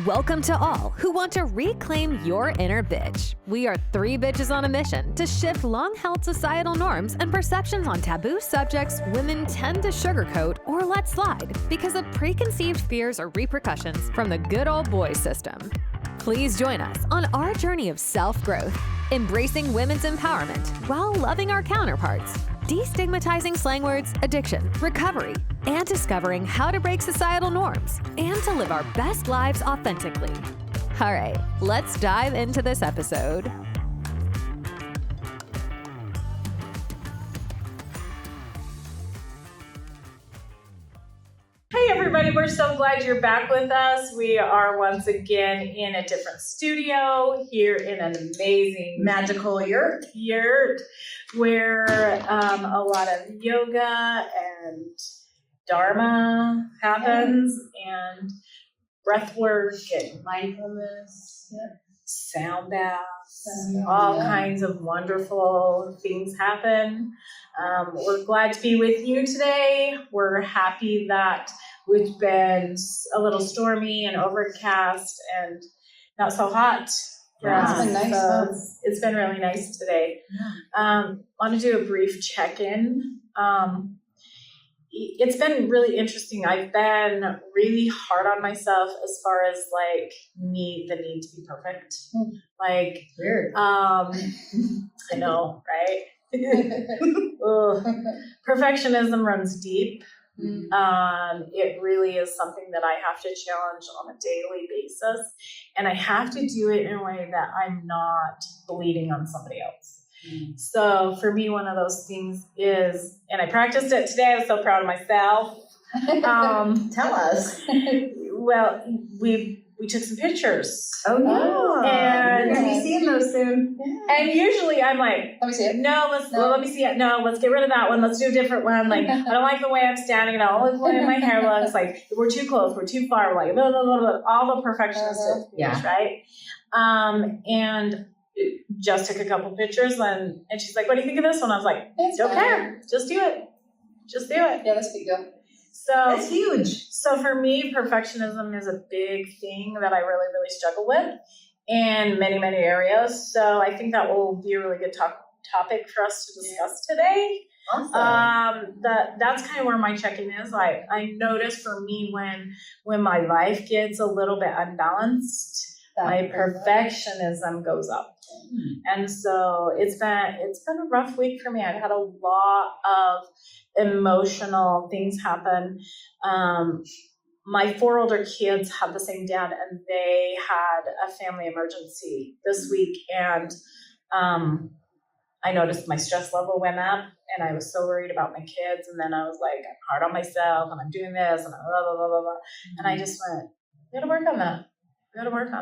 Welcome to all who want to reclaim your inner bitch. We are three bitches on a mission to shift long-held societal norms and perceptions on taboo subjects women tend to sugarcoat or let slide because of preconceived fears or repercussions from the good old boy system. Please join us on our journey of self-growth, embracing women's empowerment while loving our counterparts, destigmatizing slang words, addiction, recovery, and discovering how to break societal norms and to live our best lives authentically. All right, let's dive into this episode. Hey everybody, we're so glad you're back with us. We are once again in a different studio here in an amazing magical yurt where a lot of yoga and dharma happens and breath work and mindfulness, sound baths, all kinds of wonderful things happen. We're glad to be with you today. We're happy that we've been a little stormy and overcast and not so hot. It's been nice. So it's been really nice today. Want to do a brief check-in. It's been really interesting. I've been really hard on myself as far as like the need to be perfect. Like, weird. I know, right? Perfectionism runs deep. It really is something that I have to challenge on a daily basis, and I have to do it in a way that I'm not bleeding on somebody else. So for me, one of those things is, and I practiced it today, I was so proud of myself. Tell us. Well, we took some pictures. Oh, yeah. And we're going to be seeing those soon. Yeah. And usually I'm like, let me see it. Let me see it. No, let's get rid of that one. Let's do a different one. Like, I don't like the way I'm standing. I don't like the way my hair looks. Like, we're too close. We're too far. Like, blah, blah, blah, blah, all the perfectionistic things, right? And just took a couple pictures and she's like, what do you think of this one? I was like, don't care. Just do it. Just do it. Yeah, that's a big deal. So that's huge. So for me, perfectionism is a big thing that I really, really struggle with in many, many areas. So I think that will be a really good topic for us to discuss today. Awesome. That's kind of where my check-in is. I notice for me when my life gets a little bit unbalanced, my perfectionism goes up. And so it's been a rough week for me. I've had a lot of emotional things happen. My 4 older kids have the same dad, and they had a family emergency this week. And I noticed my stress level went up, and I was so worried about my kids. And then I was like, I'm hard on myself, and I'm doing this, and blah, blah, blah, blah, blah. And I just went, we got to work on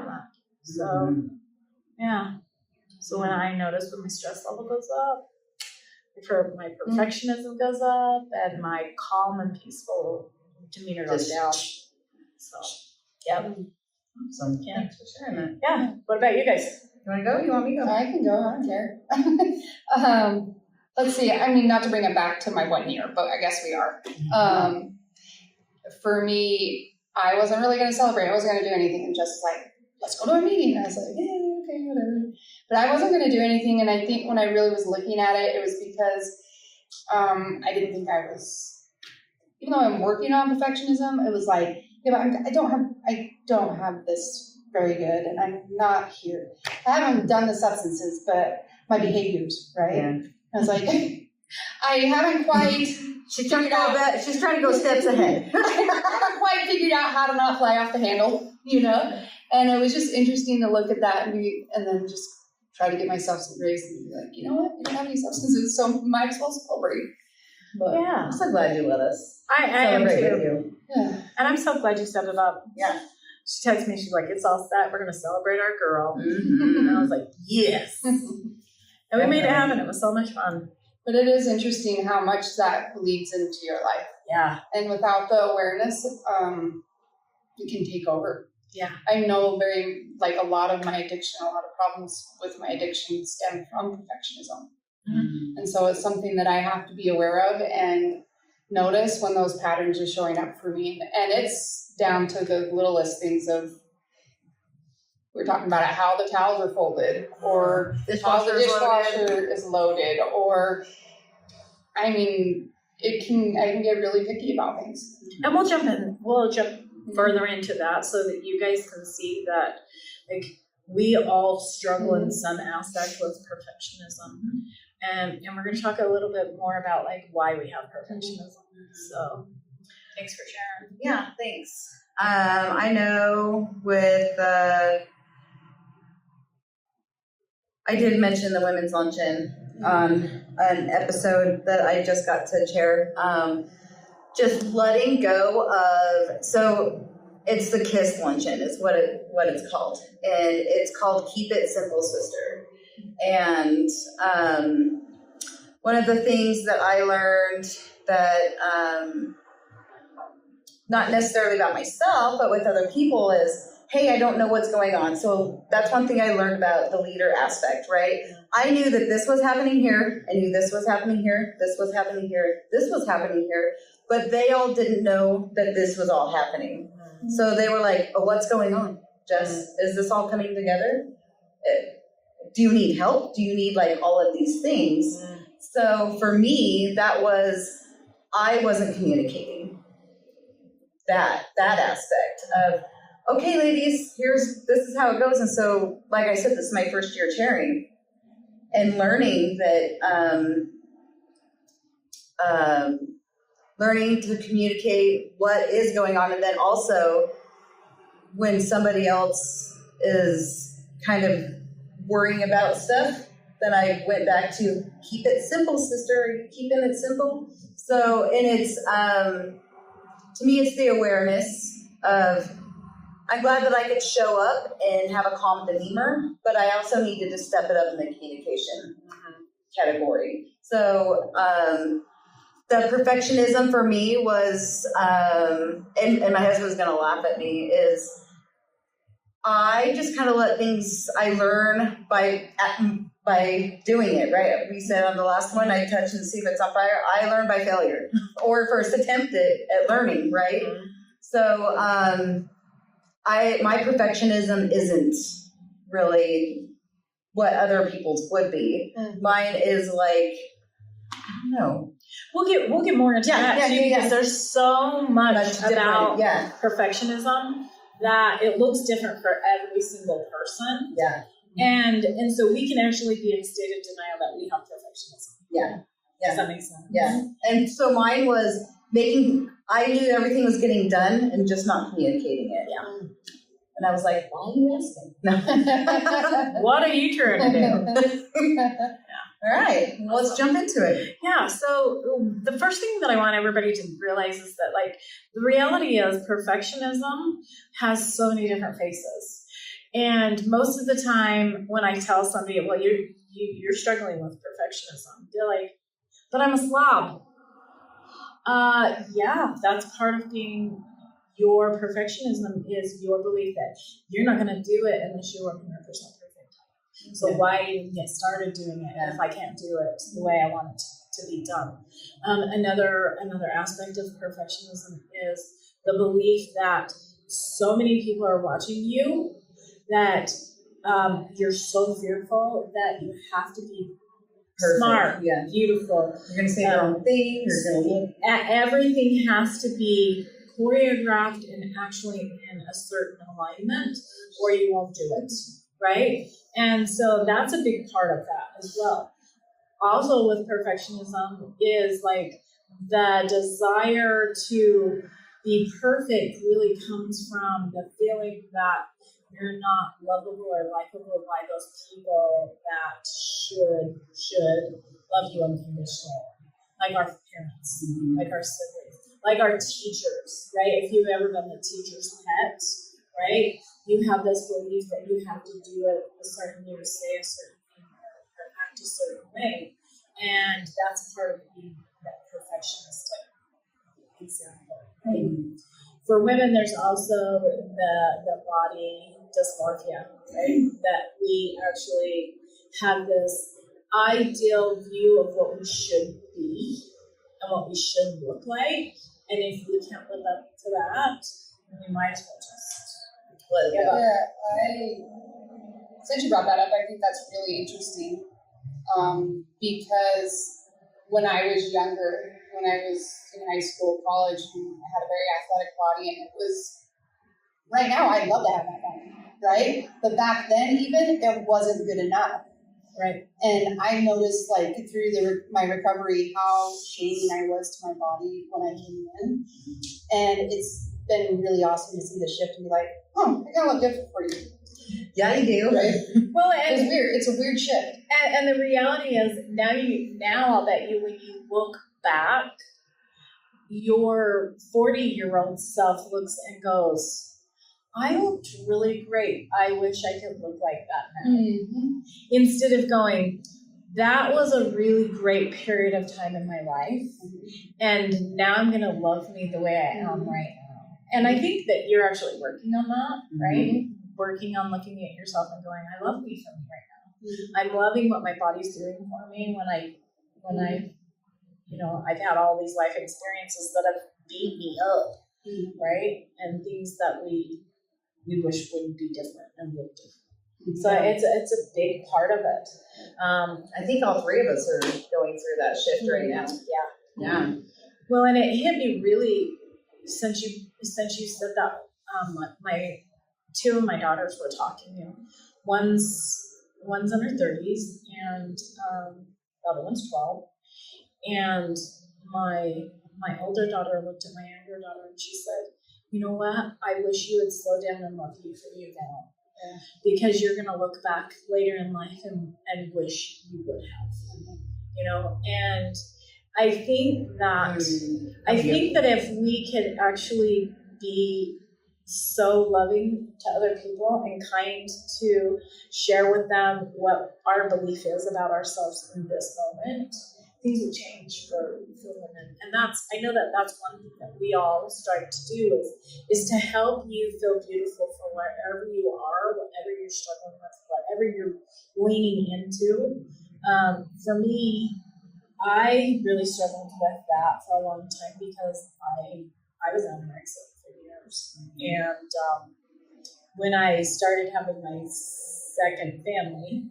that. So, yeah. So when I notice when my stress level goes up, my perfectionism goes up, and my calm and peaceful demeanor goes down. So, yep. Awesome. Yeah. Thanks for sharing that. Yeah. What about you guys? You want to go? You want me to go? I can go. I don't care. Let's see. I mean, not to bring it back to my 1 year, but I guess we are. For me, I wasn't really going to celebrate. I wasn't going to do anything, and just like, let's go to a meeting. And I was like, yeah, okay, whatever. But I wasn't going to do anything, and I think when I really was looking at it, it was because I didn't think I was, even though I'm working on perfectionism, it was like, yeah, but I don't have this very good, and I'm not here. I haven't done the substances, but my behaviors, right? Yeah. I was like, I haven't quite. She's trying to go steps ahead. I haven't quite figured out how to not fly off the handle, And it was just interesting to look at that and then just try to get myself some grace and be like, you know what? You don't have any substances, so might as well celebrate. But yeah. I'm so glad you let us. I am too. With you. Yeah. And I'm so glad you set it up. Yeah. She texted me, she's like, it's all set. We're going to celebrate our girl. Mm-hmm. And I was like, yes. And we made it happen. It was so much fun. But it is interesting how much that bleeds into your life. Yeah. And without the awareness, it can take over. Yeah. I know a lot of my addiction, a lot of problems with my addiction stem from perfectionism. Mm-hmm. And so it's something that I have to be aware of and notice when those patterns are showing up for me. And it's down to the littlest things of, we're talking about how the towels are folded, or how the Dishwasher's dishwasher is loaded, or, I mean, I can get really picky about things. And we'll jump further into that so that you guys can see that, like, we all struggle in some aspect with perfectionism. And we're going to talk a little bit more about, like, why we have perfectionism. So thanks for sharing. Yeah, thanks. I know with, I did mention the women's luncheon on an episode that I just got to chair. Just letting go of, so it's the KISS luncheon is what it's called. And it's called Keep It Simple, Sister. And one of the things that I learned that, not necessarily about myself, but with other people is, hey, I don't know what's going on. So that's one thing I learned about the leader aspect, right? I knew that this was happening here. I knew this was happening here. This was happening here. This was happening here. But they all didn't know that this was all happening. So they were like, oh, what's going on? Jess, is this all coming together? Do you need help? Do you need like all of these things? So for me, that was, I wasn't communicating that aspect of, okay, ladies, this is how it goes. And so, like I said, this is my first year chairing and learning that, learning to communicate what is going on. And then also when somebody else is kind of worrying about stuff, then I went back to keep it simple, sister. Are you keeping it simple? So, and it's, to me, it's the awareness of, I'm glad that I could show up and have a calm demeanor, but I also needed to step it up in the communication category. So the perfectionism for me was, and my husband's gonna laugh at me, is I just kind of let things, I learn by doing it, right? We said on the last one, I touch and see if it's on fire. I learn by failure or first attempt at learning, right? So my perfectionism isn't really what other people's would be. Mine is like, I don't know. We'll get more into that too, because there's so much about perfectionism that it looks different for every single person. Yeah. And so we can actually be in a state of denial that we have perfectionism. Yeah. Does that make sense? Yeah. And so mine was I knew everything was getting done and just not communicating it. Yeah. And I was like, why are you asking? No. What are you trying to do? All right, let's jump into it. Yeah, so the first thing that I want everybody to realize is that, like, the reality is perfectionism has so many different faces. And most of the time when I tell somebody, well, you're struggling with perfectionism, they're like, but I'm a slob. Yeah, that's part of being, your perfectionism is your belief that you're not going to do it unless you're 100% perfect. So why even get started doing it if I can't do it the way I want it to be done? Another aspect of perfectionism is the belief that so many people are watching you that you're so fearful that you have to be smart, beautiful. You're going to say the wrong thing. You're going to look. Everything has to be choreographed and actually in a certain alignment, or you won't do it, right? And so that's a big part of that as well. Also with perfectionism is like the desire to be perfect really comes from the feeling that you're not lovable or likable by those people that should love you unconditionally, like our parents, like our siblings, like our teachers, right? If you've ever been the teacher's pet, right? You have this belief that you have to do it a certain way, or say a certain thing, or act a certain way. And that's part of being that perfectionistic example. Right? For women, there's also the body dysmorphia, right? That we actually have this ideal view of what we should be and what we should look like. And if we can't live up to that, then we might as well just give up. since you brought that up, I think that's really interesting. Because when I was younger, when I was in high school, college, and I had a very athletic body, and it was, right now I'd love to have that body, right? But back then even, it wasn't good enough. Right. And I noticed, like, through my recovery, how shaming I was to my body when I came in. And it's been really awesome to see the shift and be like, oh, I kind of look different for you. Yeah, you do. Right? Well, It's weird. It's a weird shift. and the reality is now I'll bet you when you look back, your 40-year-old self looks and goes, I looked really great. I wish I could look like that now. Mm-hmm. Instead of going, that was a really great period of time in my life, and now I'm going to love me the way I am right now. And I think that you're actually working on that, right? Working on looking at yourself and going, I love me for me right now. I'm loving what my body's doing for me when I, I've had all these life experiences that have beat me up, right? And things that we wish would be different and look different. So it's a big part of it. I think all three of us are going through that shift right now. Yeah. Well, and it hit me really since you said that. My two of my daughters were talking. One's in her 30s, and the other one's 12. And my older daughter looked at my younger daughter and she said, you know what? I wish you would slow down and love you for you now. Yeah. Because you're going to look back later in life and wish you would have. And I think that if we could actually be so loving to other people and kind to share with them what our belief is about ourselves in this moment, things would change for women. And I know that's one thing that we all strive to do is to help you feel beautiful for wherever you are, whatever you're struggling with, whatever you're leaning into. For me, I really struggled with that for a long time because I was anorexic for years. And when I started having my second family,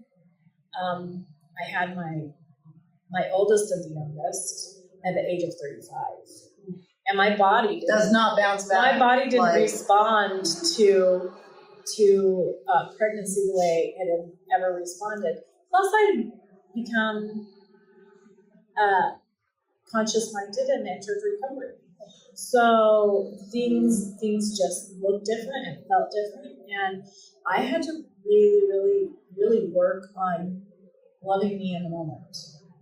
I had my oldest and the youngest at the age of 35. And my body does not bounce back. My body didn't respond to pregnancy the way it had ever responded. Plus, I'd become conscious-minded and entered recovery. So things just looked different and felt different. And I had to really, really, really work on loving me in the moment.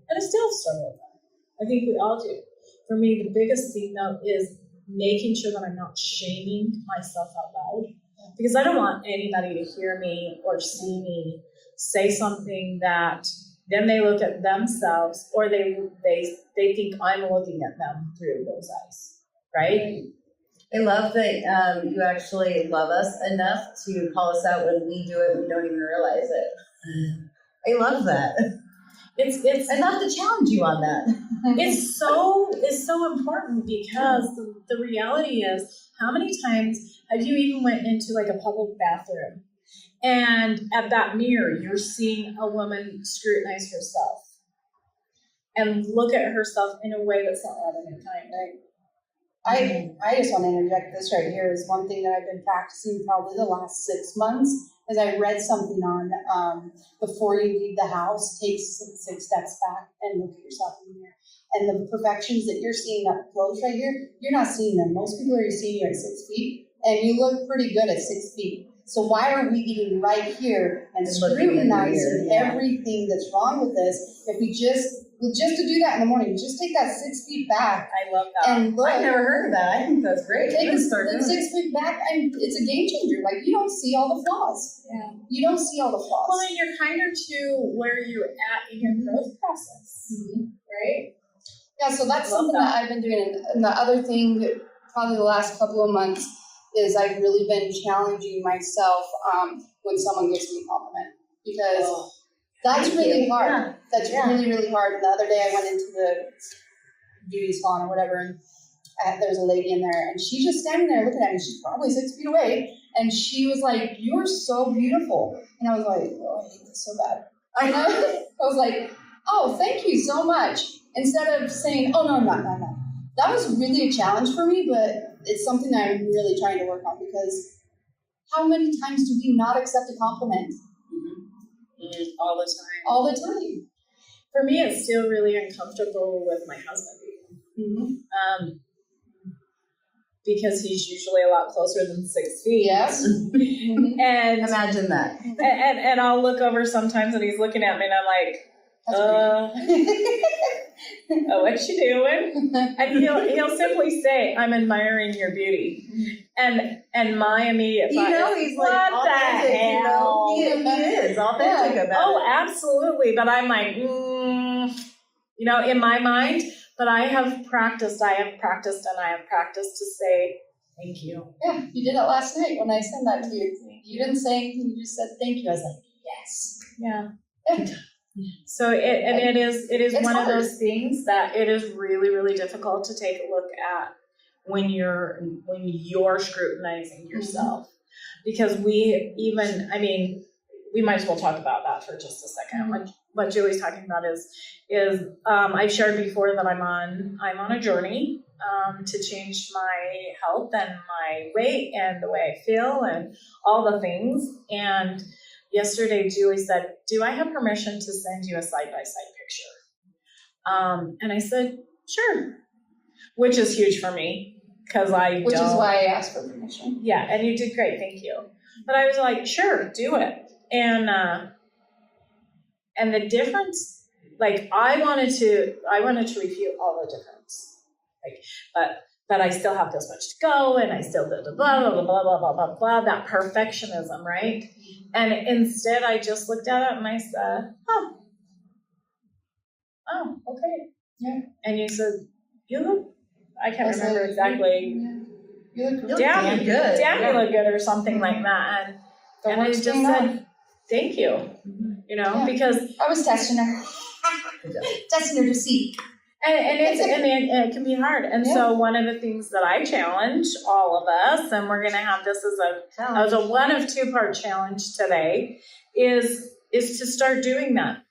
And I still struggle with that. I think we all do. For me, the biggest thing, though, is making sure that I'm not shaming myself out loud. Because I don't want anybody to hear me or see me say something that then they look at themselves or they think I'm looking at them through those eyes, right? I love that you actually love us enough to call us out when we do it and we don't even realize it. I love that. I'd love to challenge you on that. It's so important because the reality is, how many times have you even went into like a public bathroom and at that mirror you're seeing a woman scrutinize herself and look at herself in a way that's not loving and kind, right? I just want to interject this right here is one thing that I've been practicing probably the last 6 months is I read something on before you leave the house, take 6 steps back and look at yourself in the mirror. And the perfections that you're seeing up close right here, you're not seeing them. Most people are seeing you at 6 feet, and you look pretty good at 6 feet. So why are we getting right here and scrutinizing everything that's wrong with us? If we just to do that in the morning, just take that 6 feet back. I love that. And look. I've never heard of that. I think that's great. Take the 6 feet back, and it's a game changer. Like, you don't see all the flaws. Yeah. You don't see all the flaws. Well, and you're kinder to where you're at in your growth process, right? Yeah, so that's something that I've been doing. And the other thing, probably the last couple of months, is I've really been challenging myself when someone gives me a compliment. Because that's really hard. Yeah. That's really, really hard. And the other day I went into the beauty salon or whatever, and there was a lady in there, and she's just standing there looking at me. She's probably 6 feet away, And she was like, "You're so beautiful." And I was like, "Oh, I hate this so bad." I was like, "Oh, thank you so much." Instead of saying, "Oh, no, I'm not, not." That was really a challenge for me, but it's something that I'm really trying to work on, because how many times do we not accept a compliment? All the time. All the time. For me, it's still really uncomfortable with my husband. Because he's usually a lot closer than 6 feet. Yes. And Imagine that. and I'll look over sometimes and he's looking at me and I'm like, what you doing? And he'll simply say, "I'm admiring your beauty." And my immediate thought is, He's like what the authentic, hell? He is authentic about it. Oh, absolutely. But I'm like, in my mind, but I have practiced to say thank you. Yeah, you did it last night when I sent that to you. You didn't say anything, you just said thank you. I was like, yes. Yeah. So it is one hard. of those things that it is really, really difficult to take a look at when you're scrutinizing yourself. Because we might as well talk about that for just a second. What Julie's talking about is I've shared before that I'm on a journey to change my health and my weight and the way I feel and all the things. And yesterday Julie said, "Do I have permission to send you a side-by-side picture?" And I said, "Sure," which is huge for me because Which is why I asked for permission. Yeah, and you did great, thank you. But I was like, "Sure, do it." And the difference, like I wanted to refute all the difference, but I still have this much to go, and I still blah blah blah blah blah blah blah blah. That perfectionism, right? And instead, I just looked at it and I said, "Oh, okay, yeah." And you said, "You look," I can't remember exactly. Yeah. You look really Damn good. You look good, or something like that. And I just said, "Thank you," because I was testing her. Testing her to see. and it can be hard. And so one of the things that I challenge all of us, and we're going to have this as a 1 of 2 part challenge today, is to start doing that.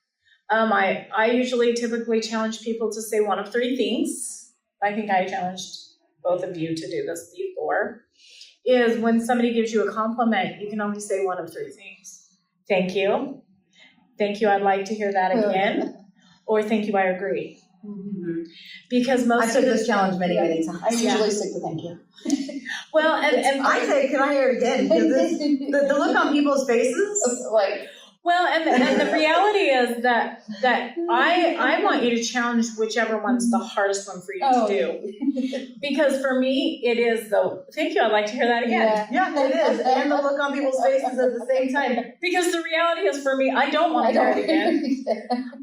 I usually typically challenge people to say 1 of 3 things. I think I challenged both of you to do this before. Is when somebody gives you a compliment, you can only say 1 of 3 things. Thank you. Thank you, I'd like to hear that again. Or thank you, I agree. Mm-hmm. Because most I've of this challenge many times. I usually stick to thank you. Well, and I say, can I hear it again? Because the look on people's faces, like, well, and the reality is that I want you to challenge whichever one's the hardest one for you to do. Because for me, it is thank you, I'd like to hear that again. Yeah, it is. And the look on people's faces at the same time. Because the reality is for me, I don't want to hear it again.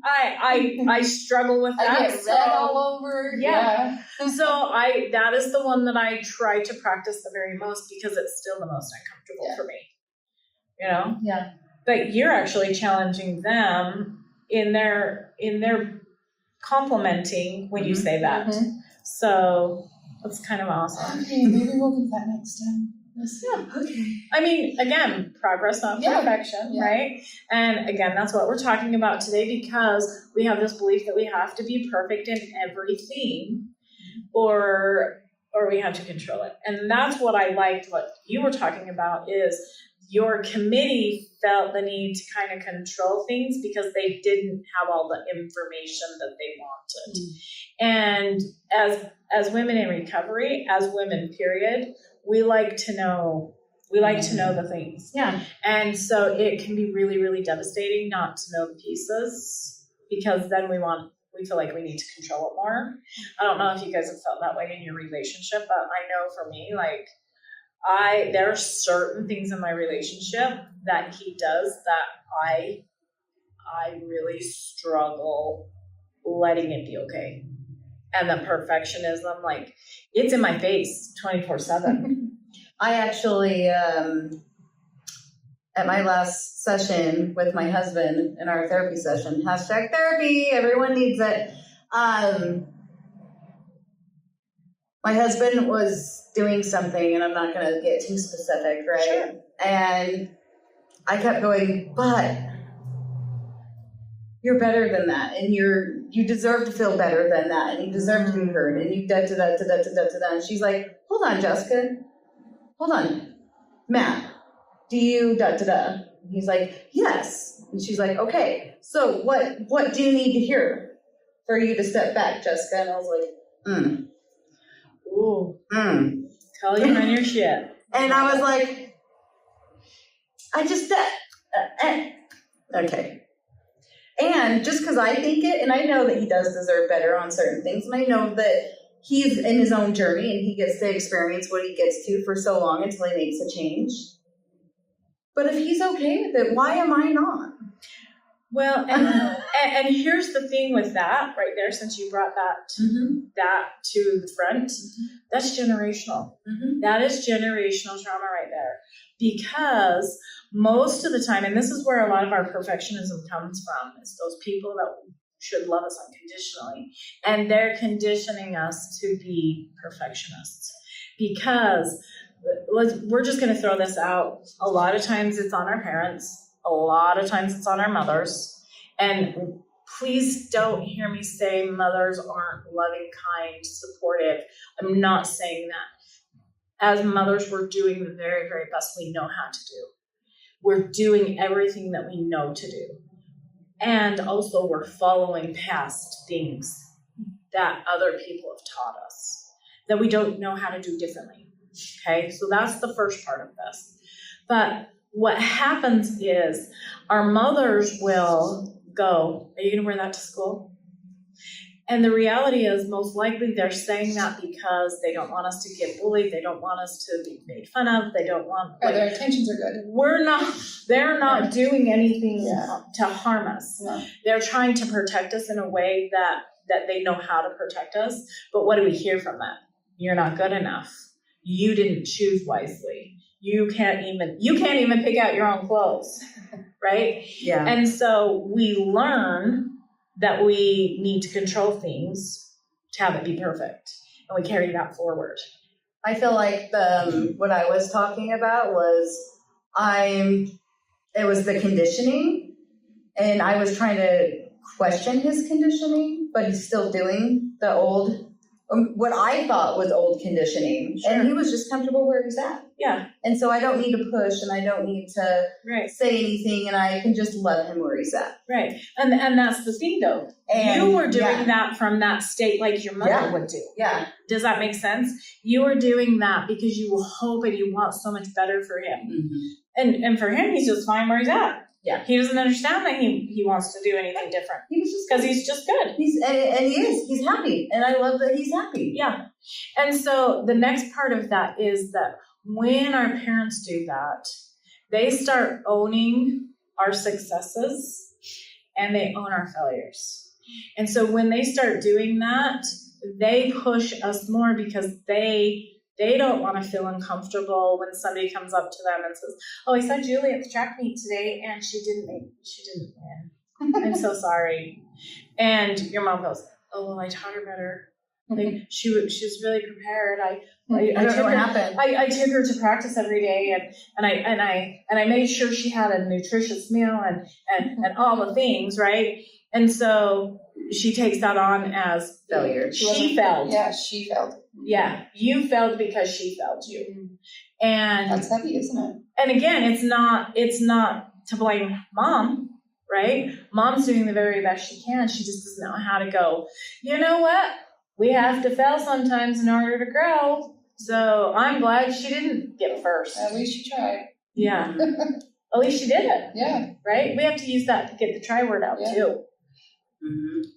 I struggle with that. I get red all over. Yeah. So that is the one that I try to practice the very most, because it's still the most uncomfortable for me. Yeah. But you're actually challenging them in their complimenting when you say that. Mm-hmm. So that's kind of awesome. Okay, maybe we'll do that next time. Yeah, okay. I mean, again, progress, not perfection, right? And again, that's what we're talking about today, because we have this belief that we have to be perfect in everything, or we have to control it. And that's what I liked what you were talking about, is your committee felt the need to kind of control things because they didn't have all the information that they wanted. And as women in recovery, as women, period, we like to know the things. Yeah. And so it can be really, really devastating not to know the pieces, because then we feel like we need to control it more. I don't know if you guys have felt that way in your relationship, but I know for me, like, there are certain things in my relationship that he does that I really struggle letting it be okay. And the perfectionism, like, it's in my face 24/7. I actually, at my last session with my husband in our therapy session, #therapy, everyone needs it. my husband was doing something, and I'm not going to get too specific, right? Sure. And I kept going, but you're better than that, and you deserve to feel better than that, and you deserve to be heard, and you da-da-da-da-da-da-da. And she's like, hold on, Jessica. Hold on. Matt, do you da-da-da? He's like, yes. And she's like, okay, so what do you need to hear for you to step back, Jessica? And I was like, Ooh. Tell you on your shit. And I was like, I just, okay. And just because I think it, and I know that he does deserve better on certain things, and I know that he's in his own journey and he gets to experience what he gets to for so long until he makes a change. But if he's okay with it, why am I not? Well, and here's the thing with that right there, since you brought that to the front, that's generational. That is generational trauma right there. Because most of the time, and this is where a lot of our perfectionism comes from, is those people that should love us unconditionally. And they're conditioning us to be perfectionists. Because we're just going to throw this out. A lot of times it's on our parents. A lot of times it's on our mothers. And please don't hear me say mothers aren't loving, kind, supportive. I'm not saying that. As mothers, we're doing the very, very best we know how to do. We're doing everything that we know to do. And also we're following past things that other people have taught us that we don't know how to do differently. Okay, so that's the first part of this. But what happens is our mothers will go, are you going to wear that to school? And the reality is most likely they're saying that because they don't want us to get bullied. They don't want us to be made fun of. They don't want... their intentions are good. They're not doing anything to harm us. No. They're trying to protect us in a way that they know how to protect us. But what do we hear from that? You're not good enough. You didn't choose wisely. You can't even pick out your own clothes, right? Yeah. And so we learn that we need to control things to have it be perfect, and we carry that forward. I feel like what I was talking about was it was the conditioning, and I was trying to question his conditioning, but he's still doing the old, what I thought was old conditioning. Sure. And he was just comfortable where he's at. Yeah. And so I don't need to push, and I don't need to say anything, and I can just love him where he's at. Right. And that's the thing, though. And you were doing that from that state like your mother would do. Yeah. Does that make sense? You were doing that because you hope and you want so much better for him. And for him, he's just fine where he's at. Yeah. He doesn't understand that he wants to do anything different. Because he's just good. He's happy. And I love that he's happy. Yeah. And so the next part of that is that when our parents do that, they start owning our successes and they own our failures. And so when they start doing that, they push us more because they don't want to feel uncomfortable when somebody comes up to them and says, oh, I saw Julie at the track meet today and she didn't win. I'm so sorry. And your mom goes, oh, well, I taught her better. Like she was really prepared. I don't know what happened. I took her to practice every day and I made sure she had a nutritious meal and all the things, right? And so she takes that on as failure. She failed. Yeah, she failed. Yeah, you failed because she failed you. And that's heavy, isn't it? And again, it's not to blame mom, right? Mom's doing the very best she can. She just doesn't know how to go, you know what? We have to fail sometimes in order to grow. So I'm glad she didn't get first. At least she tried. Yeah. At least she did it. Yeah. Right? We have to use that to get the try word out too.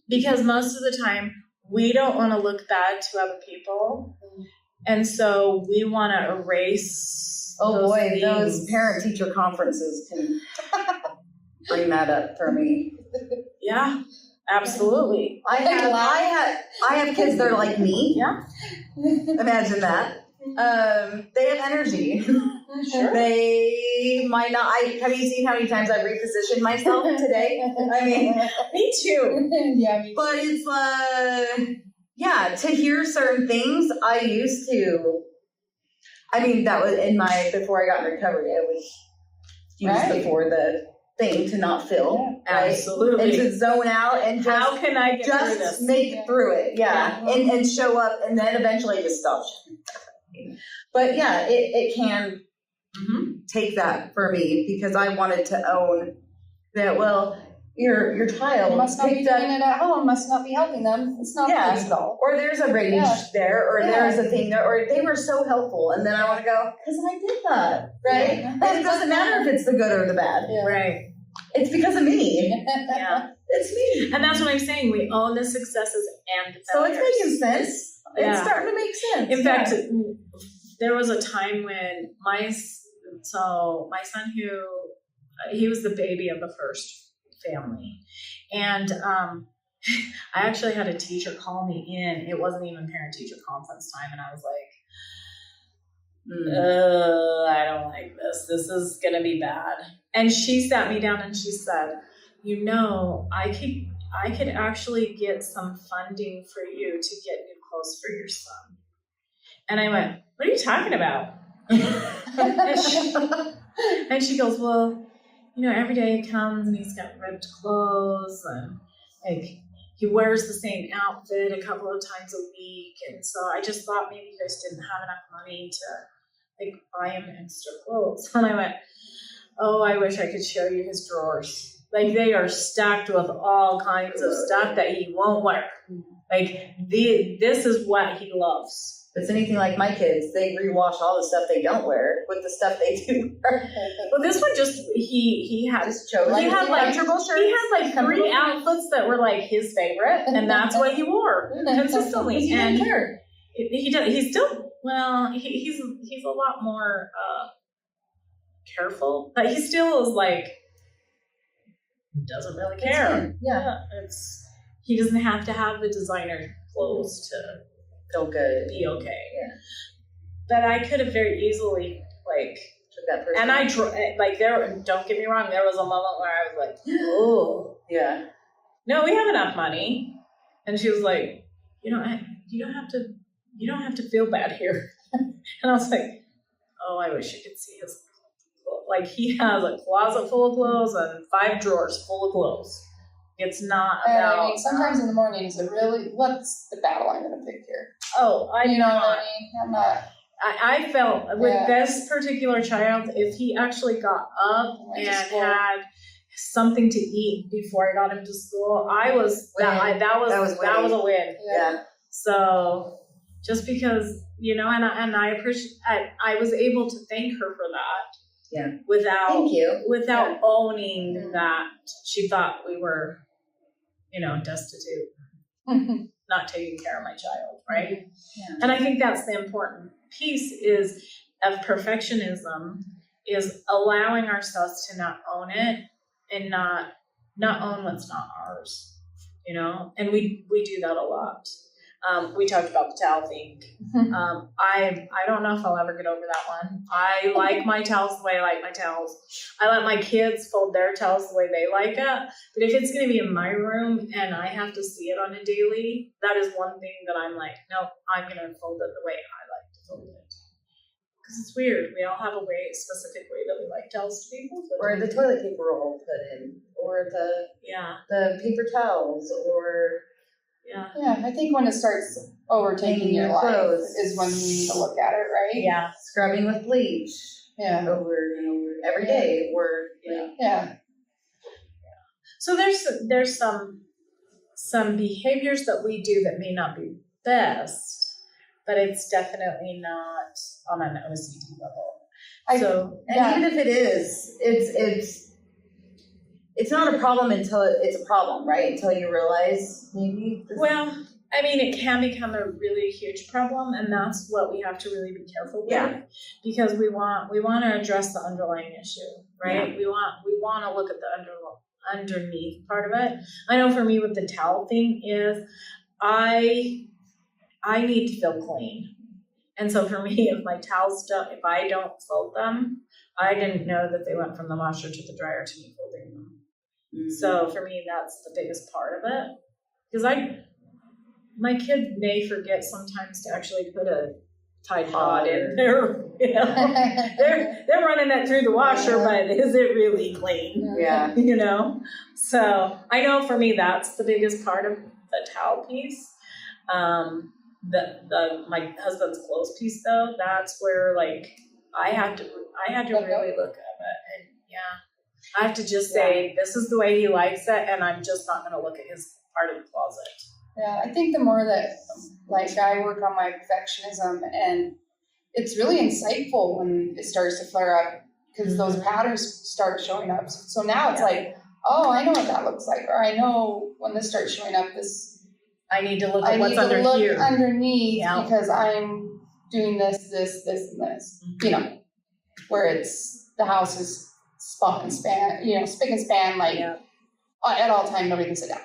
Because most of the time, we don't want to look bad to other people. And so we want to erase those parent-teacher conferences can bring that up for me. Yeah, absolutely. I have kids that are like me. Yeah. Imagine that. They have energy. Sure. They might not. Have you seen how many times I've repositioned myself today? I mean, me too. Yeah, me too. But it's yeah, to hear certain things, I used to, I mean, that was before I got in recovery, I was used Right. before the thing to not feel, right? Absolutely. And to zone out and just, How can I get through just this? make it through it, yeah. And show up and then eventually just stop. But yeah, it can take that for me because I wanted to own that, well, your child must not be picked up, doing it at home, must not be helping them. It's not Yeah. the case at all. or there's a range there, or Yeah. there's a thing there, or they were so helpful, and then I want to go, because I did that, right? Yeah. And it doesn't matter if it's the good or the bad. Yeah. Right. It's because of me. Yeah. It's me. And that's what I'm saying. We own the successes and the So it's failures. making sense. Yeah. It's starting to make sense. In fact, there was a time when my son, he was the baby of the first family, and I actually had a teacher call me in. It wasn't even parent-teacher conference time, and I was like, I don't like this. This is gonna be bad. And she sat me down and she said, I could actually get some funding for you to get new clothes for your son. And I went, what are you talking about? and she goes, well, every day he comes and he's got ripped clothes and like he wears the same outfit a couple of times a week. And so I just thought maybe you guys didn't have enough money to like buy him extra clothes. And I went, oh, I wish I could show you his drawers. Like they are stacked with all kinds of stuff that he won't wear. Like this is what he loves. If it's anything like my kids, they rewash all the stuff they don't wear with the stuff they do wear. Well, this one he had Just chose he had like comfortable shirts. he had like 3 outfits that were like his favorite, and that's what he wore consistently. He And didn't care. he does. He's still he's a lot more careful, but he still is like doesn't really care. Yeah. He doesn't have to have the designer clothes to Feel good. be okay. Yeah. But I could have very easily Took that person. and don't get me wrong, there was a moment where I was like, oh, Yeah. no, we have enough money. And she was like, you don't have to feel bad here. And I was like, oh, I wish you could see his clothes. Like he has a closet full of clothes and 5 drawers full of clothes. It's not about. I mean, sometimes in the mornings, what's the battle I'm going to pick here? Oh, You know what I mean? I'm not. I felt with this particular child, if he actually got up Went and to school. had something to eat before I got him to school, that was a win. Yeah. So just because and I appreciate, I was able to thank her for that. Yeah. Thank you. Without owning that she thought we were, destitute, not taking care of my child, right? Yeah. And I think that's the important piece of perfectionism is allowing ourselves to not own it and not own what's not ours, and we do that a lot. We talked about the towel thing. I don't know if I'll ever get over that one. I like my towels the way I like my towels. I let my kids fold their towels the way they like it. But if it's going to be in my room and I have to see it on a daily, that is one thing that I'm like, no, I'm going to fold it the way I like to fold it. Because it's weird. We all have a specific way that we like towels to be folded. Or the toilet paper roll put in, or the paper towels, or Yeah, I think when it starts overtaking Hanging your your life clothes. is when we need to look at it, right? Yeah. scrubbing with bleach Yeah. over and over every day, or Yeah. So there's some behaviors that we do that may not be best, but it's definitely not on an OCD level. and even if it is, it's not a problem until it's a problem, right? Until you realize maybe. Well, I mean, it can become a really huge problem, and that's what we have to really be careful with. Yeah. Because we want to address the underlying issue, right? We want to look at the underneath part of it. I know for me with the towel thing is I need to feel clean. And so for me, if I don't fold them, I didn't know that they went from the washer to the dryer to me folding them. Mm-hmm. So for me, that's the biggest part of it. Because my kids may forget sometimes to actually put a Tide Pod in there. You know, they're running it through the washer, but is it really clean? Yeah. You know, so I know for me that's the biggest part of the towel piece. My husband's clothes piece though, that's where like I had to really look at it, and I have to just say this is the way he likes it, and I'm just not going to look at his part of the closet. Yeah, I think the more that, like, I work on my perfectionism, and it's really insightful when it starts to flare up because those patterns start showing up. So now it's like, oh, I know what that looks like, or I know when this starts showing up, I need to look at what's under here. Underneath because I'm doing this, and this. You know, where it's the house is spick and span, like at all time, nobody can sit down.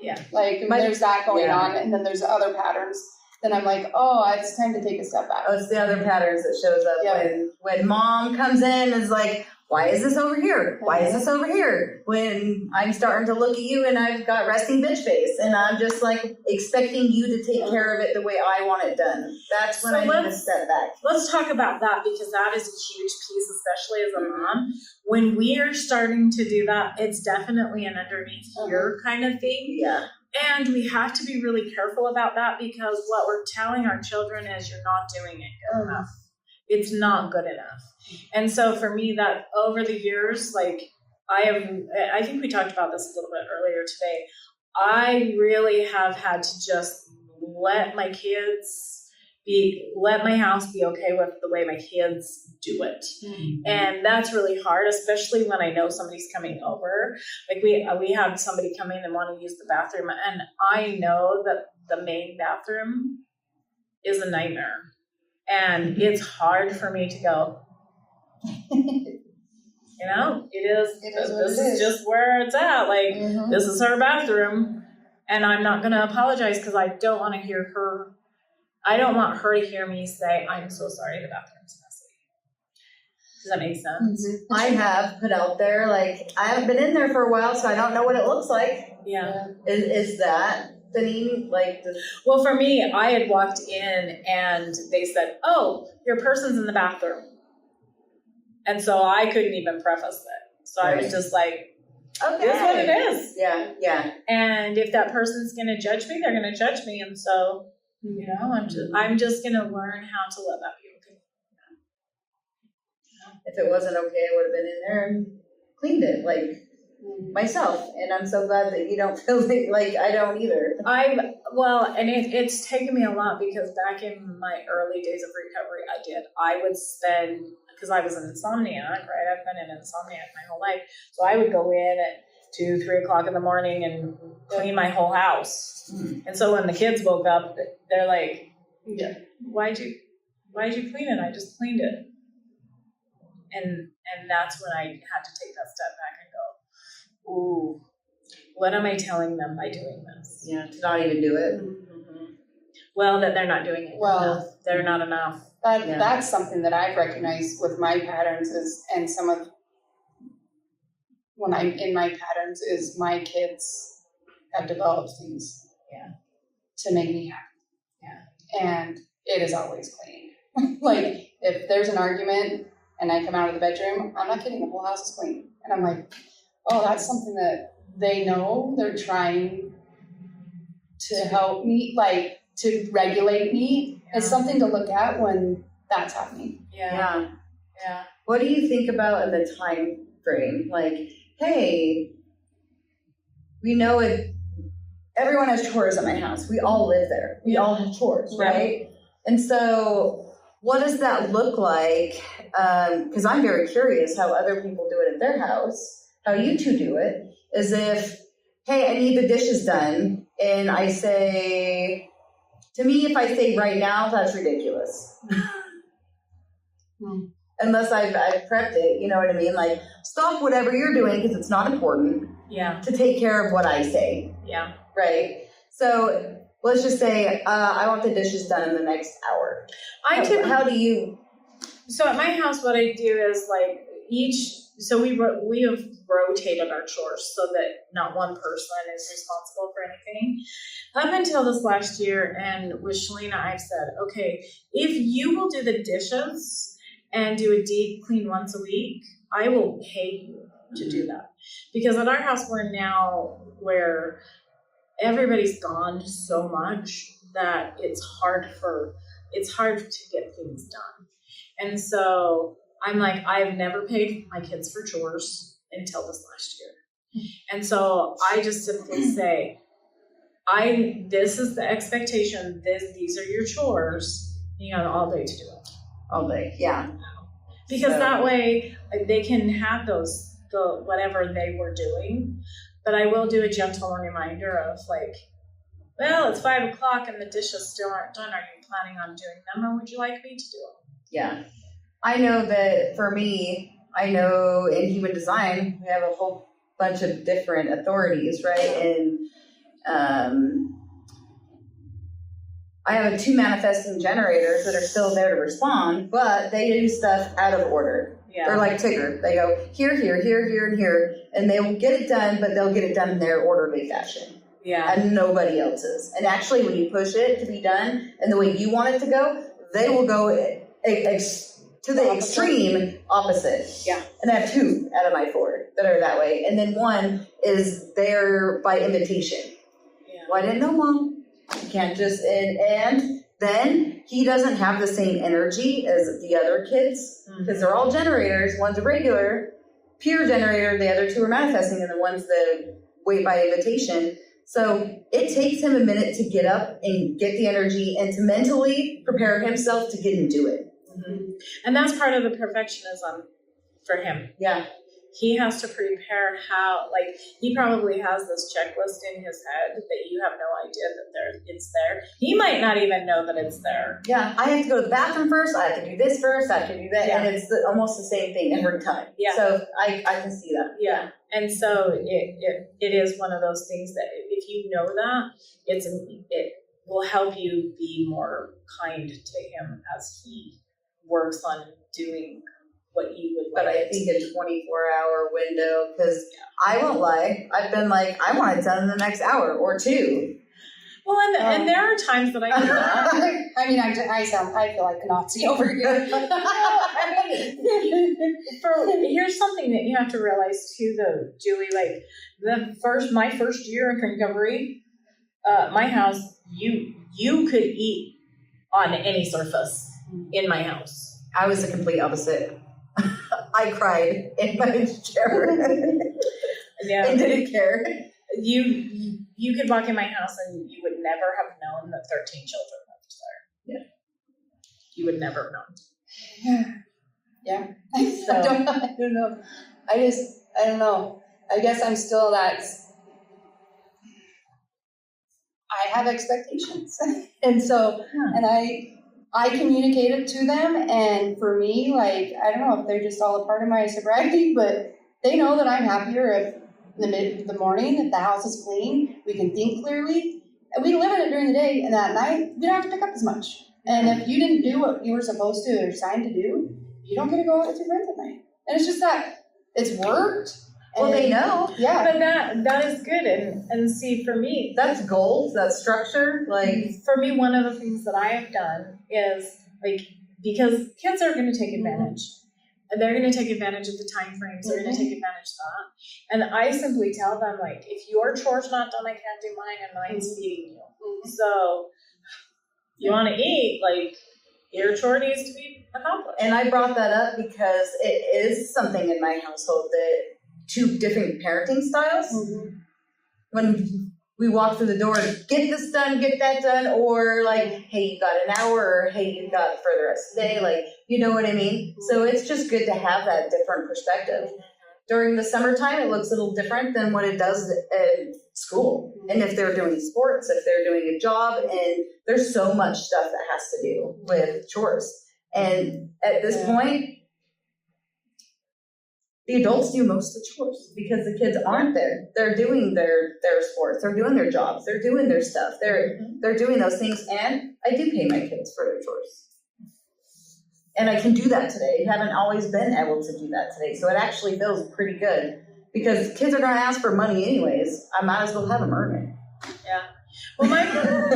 Yeah. Like, there's that going on, and then there's other patterns. Then I'm like, oh, it's time to take a step back. Oh, it's the other patterns that shows up when mom comes in and is like, why is this over here? Why is this over here? When I'm starting to look at you and I've got resting bitch face and I'm just like expecting you to take care of it the way I want it done. That's when I need to step back. Let's talk about that because that is a huge piece, especially as a mom. When we are starting to do that, it's definitely an underneath here kind of thing. Yeah. And we have to be really careful about that because what we're telling our children is you're not doing it good enough. It's not good enough. And so for me, that over the years, like I think we talked about this a little bit earlier today. I really have had to just let my house be okay with the way my kids do it. And that's really hard, especially when I know somebody's coming over. Like we had somebody come in and want to use the bathroom, and I know that the main bathroom is a nightmare. And it's hard for me to go, you know, this is just where it's at. Like, this is her bathroom. And I'm not going to apologize because I don't want to hear her. I don't want her to hear me say, I'm so sorry, the bathroom's messy. Does that make sense? I have put out there, like, I haven't been in there for a while, so I don't know what it looks like. Yeah. Is that the name? Like, well, for me, I had walked in and they said, oh, your person's in the bathroom. And so I couldn't even preface it. So I was just like, okay, it is what it is. Yeah, yeah. And if that person's going to judge me, they're going to judge me. And so, you know, I'm just going to learn how to let that be okay. If it wasn't okay, I would have been in there and cleaned it, like, myself. And I'm so glad that you don't feel like I don't either. It's taken me a lot because back in my early days of recovery, I would spend, because I was an insomniac, right? I've been an insomniac my whole life. So I would go in at 2-3 o'clock in the morning and clean my whole house. And so when the kids woke up, they're like, why'd you clean it? I just cleaned it. And that's when I had to take that step back and go, ooh, what am I telling them by doing this? Yeah, to not even do it. Well, that they're not doing it enough. They're not enough. That's something that I've recognized with my patterns and some of when I'm in my patterns is my kids have developed things to make me happy. Yeah. And it is always clean. Like if there's an argument and I come out of the bedroom, I'm not kidding, the whole house is clean. And I'm like, oh, that's something that they know they're trying to help me, like to regulate me. It's something to look at when that's happening. Yeah. What do you think about in the time frame? Like, hey, we know it. Everyone has chores at my house. We all live there. We all have chores, right? And so what does that look like? Because I'm very curious how other people do it at their house, how you two do it, is if, hey, I need the dishes done, and I say, to me, if I say right now, that's ridiculous. Unless I've prepped it, you know what I mean? Like, stop whatever you're doing because it's not important to take care of what I say. Yeah. Right? So let's just say I want the dishes done in the next hour. How do you? So at my house, what I do is like, so we have rotated our chores so that not one person is responsible for anything. Up until this last year, and with Shalina, I've said, okay, if you will do the dishes and do a deep clean once a week, I will pay you to do that. Because at our house, we're now where everybody's gone so much that it's hard to get things done. And so I'm like, I've never paid my kids for chores until this last year. And so I just simply say, this is the expectation, these are your chores, you got all day to do it. All day, yeah. Because that way they can have the whatever they were doing. But I will do a gentle reminder of like, well, it's 5 o'clock and the dishes still aren't done. Are you planning on doing them, or would you like me to do them? Yeah. I know that for me, I know in human design, we have a whole bunch of different authorities, right? And I have 2 manifesting generators that are still there to respond, but they do stuff out of order. Yeah. They're like Tigger. They go here, here, here, here, and here, and they will get it done, but they'll get it done in their orderly fashion. Yeah. And nobody else's. And actually, when you push it to be done and the way you want it to go, they will go to the extreme opposite. Yeah. And I have 2 out of my 4 that are that way. And then 1 is there by invitation. Yeah. Well, I didn't know, Mom. You can't just, and then he doesn't have the same energy as the other kids because they're all generators. One's a regular, pure generator. The other 2 are manifesting, and the ones that wait by invitation. So it takes him a minute to get up and get the energy and to mentally prepare himself to get and do it. Mm-hmm. And that's part of the perfectionism for him. Yeah. He has to prepare he probably has this checklist in his head that you have no idea that it's there. He might not even know that it's there. Yeah, I have to go to the bathroom first, I have to do this first, I have to do that, Yeah. and it's almost the same thing every time. Yeah. So I can see that. Yeah. And so it is one of those things that if you know that, it will help you be more kind to him as he works on doing what you would like. But I think a 24-hour window, because I won't lie, I've been like, I want it done in the next hour or 2. Well, and there are times that I do that. I mean, I feel like a Nazi over here. Here's something that you have to realize too, though, Julie. Like my first year in recovery, my house, you could eat on any surface in my house. I was the complete opposite. I cried in my chair. Yeah, I didn't care. You could walk in my house and you would never have known that 13 children lived there. Yeah. You would never have known. Yeah. So, I don't know. I don't know. I guess I'm still that. I have expectations. And so, and I communicate it to them, and for me, like, I don't know if they're just all a part of my sobriety, but they know that I'm happier if in the morning, if the house is clean, we can think clearly, and we live in it during the day, and at night, we don't have to pick up as much. And if you didn't do what you were supposed to or signed to do, you don't get to go out with your friends at night. And it's just that it's worked. Well, they know. Yeah. but that is good, and see, for me, That's goals, that's structure. Like, for me, one of the things that I have done is, like, because kids are going to take advantage. And they're going to take advantage of the time frames. They're going to take advantage of that. And I simply tell them, like, if your chore's not done, I can't do mine, and mine's feeding you. So, you want to eat, like, your chore needs to be accomplished. and I brought that up because it is something in my household that 2 different parenting styles. Mm-hmm. When we walk through the door, get this done, get that done, or like, hey, you got an hour, or hey, you got for the rest of the day, like, you know what I mean? So it's just good to have that different perspective. During the summertime, it looks a little different than what it does at school. And if they're doing sports, if they're doing a job, and there's so much stuff that has to do with chores. And at this point, the adults do most of the chores because the kids aren't there. They're doing their sports. They're doing their jobs. They're doing their stuff. They're doing those things. And I do pay my kids for their chores. and I can do that today. I haven't always been able to do that today. So it actually feels pretty good because kids are going to ask for money anyways. I might as well have them earn it. Yeah. Well,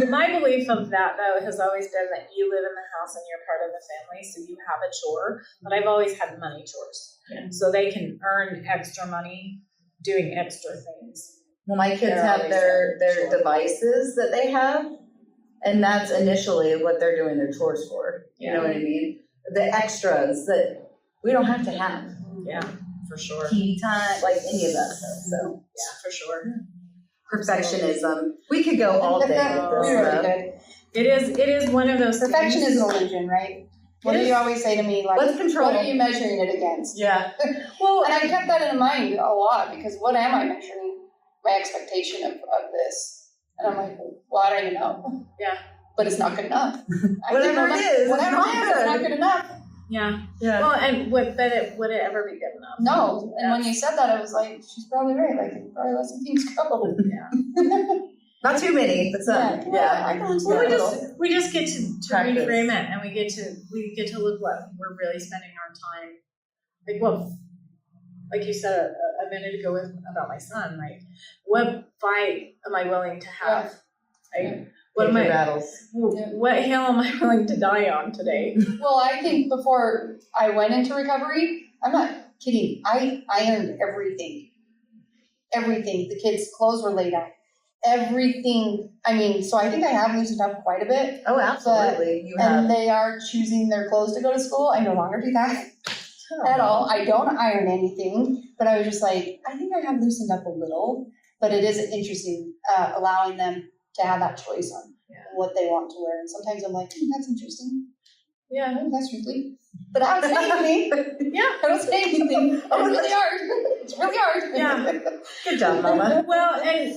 my belief of that, though, has always been that you live in the house and you're part of the family, so you have a chore. But I've always had money chores. Yeah. So they can earn extra money doing extra things. Well, my kids They're have always their chore. devices that they have, and that's initially what they're doing their chores for. You know what I mean? The extras that we don't have to have. Yeah, for sure. TV time, like any of that stuff. So Yeah, for sure. perfectionism. We could go all day with We this really stuff. did. It is one of those Perfection things. is an illusion, right? What It do is. you always say to me? Like, Let's control. what are you measuring it against? Yeah. Well, and I kept that in mind a lot because what am I measuring? My expectation of this. And I'm like, well, I don't even know. Yeah. But it's not good enough. Whatever it is, Whatever it's it not is, it's not good. good enough. Yeah. Yeah. Well, and would it ever be good enough? No. And when you said that, I was like, she's probably right. Like, you probably let some things go. Yeah. Not too many, but some. Yeah. I can lose Well, a little. we just get to Practice. reframe it, and we get to look what we're really spending our time. Like what, like you said a minute ago about my son. Like, what fight am I willing to have? Like, what am Pick your I? battles. What hill am I willing to die on today? Well, I think before I went into recovery, I'm not kidding. I ironed everything. Everything. The kids' clothes were laid out. Everything. I mean, so I think I have loosened up quite a bit. Oh, absolutely. You have. And they are choosing their clothes to go to school. I no longer do that at all. I don't iron anything, but I was just like, I think I have loosened up a little. But it is interesting allowing them to have that choice on what they want to wear. And sometimes I'm like, that's interesting. Yeah. Oh, that's really. But I don't say anything. Yeah. I don't say anything. It's really hard. It's really hard. Yeah. Good job, Mama. Well, and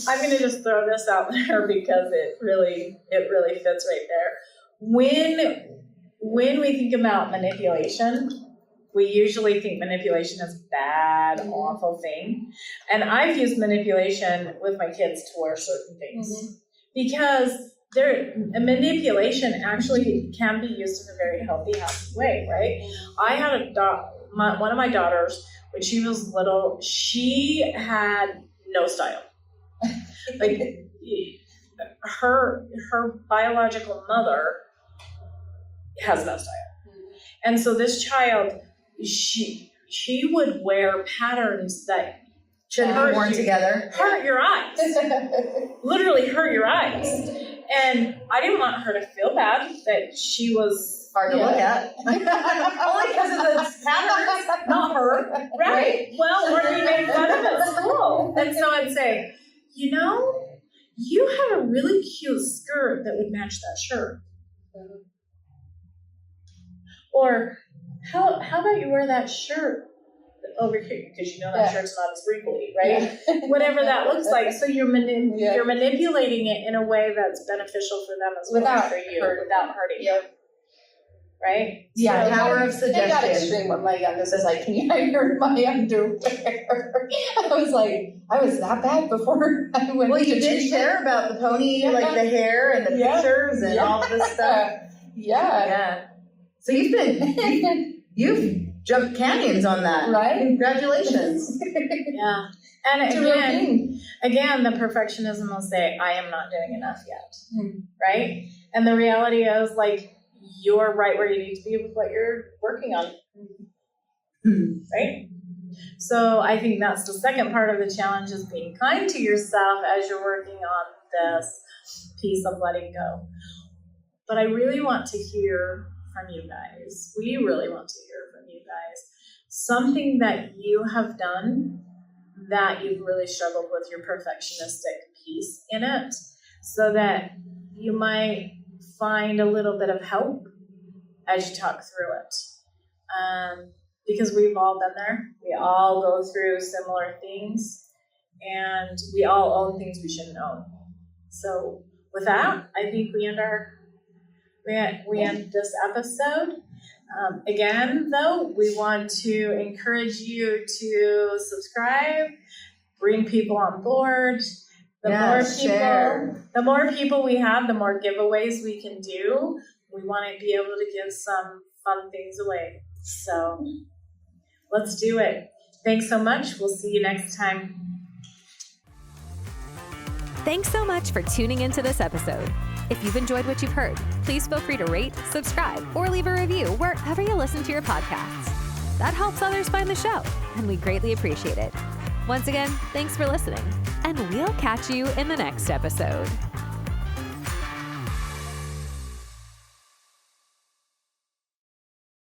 I'm going to just throw this out there because it really fits right there. When we think about manipulation, we usually think manipulation is a bad, awful thing. And I've used manipulation with my kids to wear certain things because manipulation actually can be used in a very healthy way, right? I had one of my daughters, when she was little, she had no style. Like her biological mother has no style. And so this child, she would wear patterns that Should have been worn together. hurt your eyes. Literally hurt your eyes. And I didn't want her to feel bad that she was Hard to look at. Only because of the patterns, not her. right. Well, or be made fun of at school. And so I'd say, you have a really cute skirt that would match that shirt. Or how about you wear that shirt over here because that shirt's not as wrinkly, right? Yeah. Whatever that looks like. So you're manipulating it in a way that's beneficial for them as well as for you without hurting you. Right? Yeah, So power of It got suggestion. extreme when my youngest was like, can you iron my underwear? I was like, I was that bad before I went Well, you to did treatment. share about the pony, like the hair and the pictures and all this stuff. Yeah. Yeah. So you've jumped canyons on that. Right? Congratulations. Yeah. And It's a real thing. again, the perfectionism will say, I am not doing enough yet. Right? And the reality is, like, you're right where you need to be with what you're working on. Right? So I think that's the second part of the challenge, is being kind to yourself as you're working on this piece of letting go. But I really want to hear from you guys. We really want to hear from you guys. Something that you have done that you've really struggled with your perfectionistic piece in it, so that you might find a little bit of help as you talk through it. Because we've all been there. We all go through similar things, and we all own things we shouldn't own. So with that, I think we end this episode. Again, though, we want to encourage you to subscribe, bring people on board. The more people we have, the more giveaways we can do. We want to be able to give some fun things away. So let's do it. Thanks so much. We'll see you next time. Thanks so much for tuning into this episode. If you've enjoyed what you've heard, please feel free to rate, subscribe, or leave a review wherever you listen to your podcasts. That helps others find the show, and we greatly appreciate it. Once again, thanks for listening, and we'll catch you in the next episode.